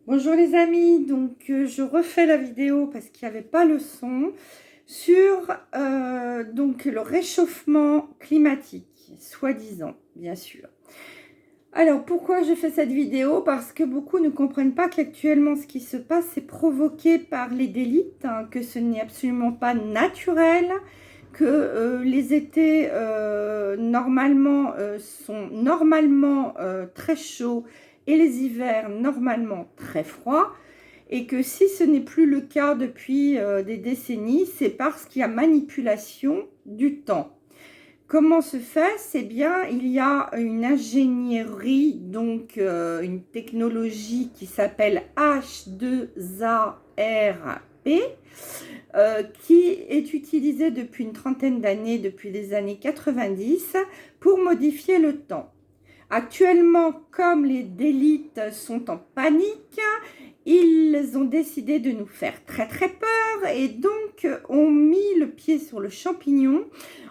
Bonjour les amis, je refais la vidéo parce qu'il n'y avait pas le son sur le réchauffement climatique, soi-disant, bien sûr. Alors pourquoi je fais cette vidéo? Parce que beaucoup ne comprennent pas qu'actuellement ce qui se passe c'est provoqué par les délites, que ce n'est absolument pas naturel, que les étés normalement sont normalement très chauds et les hivers normalement très froids, et que si ce n'est plus le cas depuis des décennies, c'est parce qu'il y a manipulation du temps. Comment se fait? C'est bien, il y a une ingénierie, une technologie qui s'appelle H2ARP, qui est utilisée depuis une trentaine d'années, depuis les années 90, pour modifier le temps. Actuellement, comme les délites sont en panique, ils ont décidé de nous faire très très peur et donc ont mis le pied sur le champignon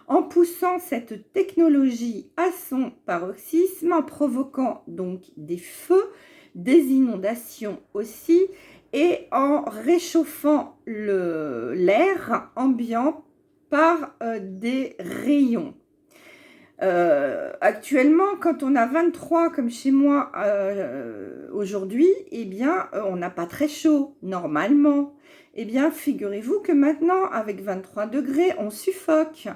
en poussant cette technologie à son paroxysme, en provoquant donc des feux, des inondations aussi, et en réchauffant l'air ambiant par des rayons. Actuellement, quand on a 23 comme chez moi aujourd'hui, on n'a pas très chaud normalement. Figurez-vous que maintenant, avec 23 degrés, on suffoque.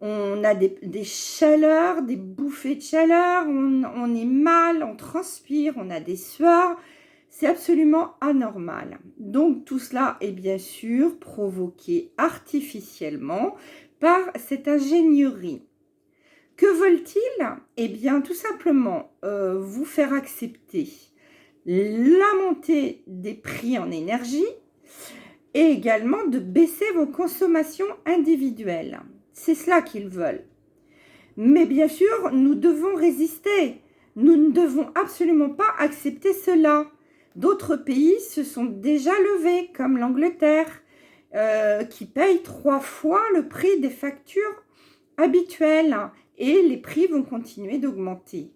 On a des chaleurs, des bouffées de chaleur, on est mal, on transpire, on a des sueurs. C'est absolument anormal. Donc tout cela est bien sûr provoqué artificiellement par cette ingénierie. Que veulent-ils? Tout simplement vous faire accepter la montée des prix en énergie et également de baisser vos consommations individuelles. C'est cela qu'ils veulent. Mais bien sûr, nous devons résister. Nous ne devons absolument pas accepter cela. D'autres pays se sont déjà levés, comme l'Angleterre, qui paye 3 fois le prix des factures habituelles. Et les prix vont continuer d'augmenter.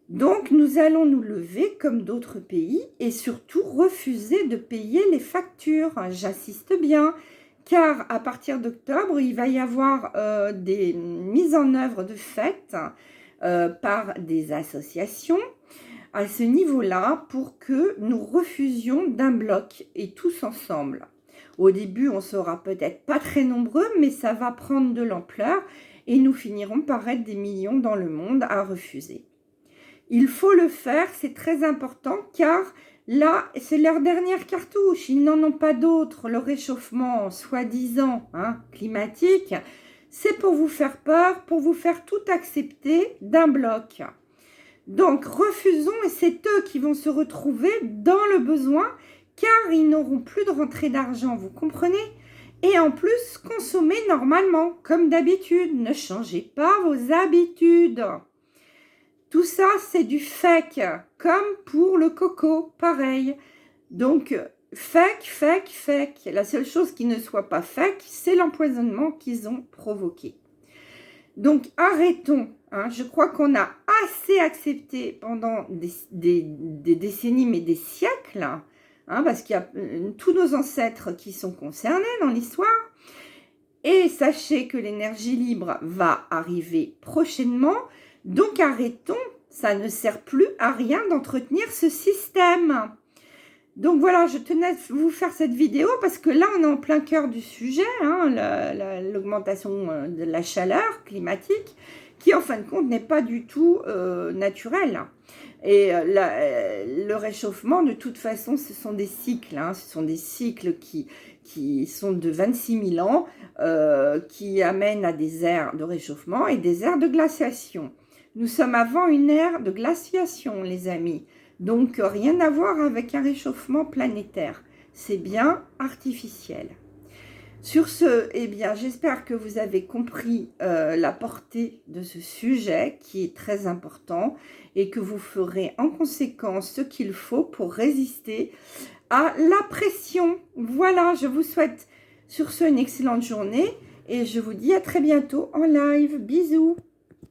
Donc, nous allons nous lever comme d'autres pays et surtout refuser de payer les factures. J'insiste bien, car à partir d'octobre, il va y avoir des mises en œuvre de fait par des associations à ce niveau-là pour que nous refusions d'un bloc et tous ensemble. Au début, on sera peut-être pas très nombreux, mais ça va prendre de l'ampleur et nous finirons par être des millions dans le monde à refuser. Il faut le faire, c'est très important, car là, c'est leur dernière cartouche. Ils n'en ont pas d'autres. Le réchauffement, soi-disant climatique, c'est pour vous faire peur, pour vous faire tout accepter d'un bloc. Donc, refusons, et c'est eux qui vont se retrouver dans le besoin, car ils n'auront plus de rentrée d'argent, vous comprenez ? Et en plus, consommez normalement, comme d'habitude. Ne changez pas vos habitudes. Tout ça, c'est du fake, comme pour le coco, pareil. Donc, fake. La seule chose qui ne soit pas fake, c'est l'empoisonnement qu'ils ont provoqué. Donc, arrêtons. Je crois qu'on a assez accepté pendant des décennies, mais des siècles, parce qu'il y a tous nos ancêtres qui sont concernés dans l'histoire. Et sachez que l'énergie libre va arriver prochainement. Donc arrêtons, ça ne sert plus à rien d'entretenir ce système. Donc voilà, je tenais à vous faire cette vidéo parce que là, on est en plein cœur du sujet, l'augmentation de la chaleur climatique, qui en fin de compte n'est pas du tout naturelle. Et le réchauffement, de toute façon, ce sont des cycles. Ce sont des cycles qui sont de 26 000 ans, qui amènent à des ères de réchauffement et des ères de glaciation. Nous sommes avant une ère de glaciation, les amis. Donc, rien à voir avec un réchauffement planétaire. C'est bien artificiel. Sur ce, j'espère que vous avez compris la portée de ce sujet qui est très important et que vous ferez en conséquence ce qu'il faut pour résister à la pression. Voilà, je vous souhaite sur ce une excellente journée et je vous dis à très bientôt en live. Bisous.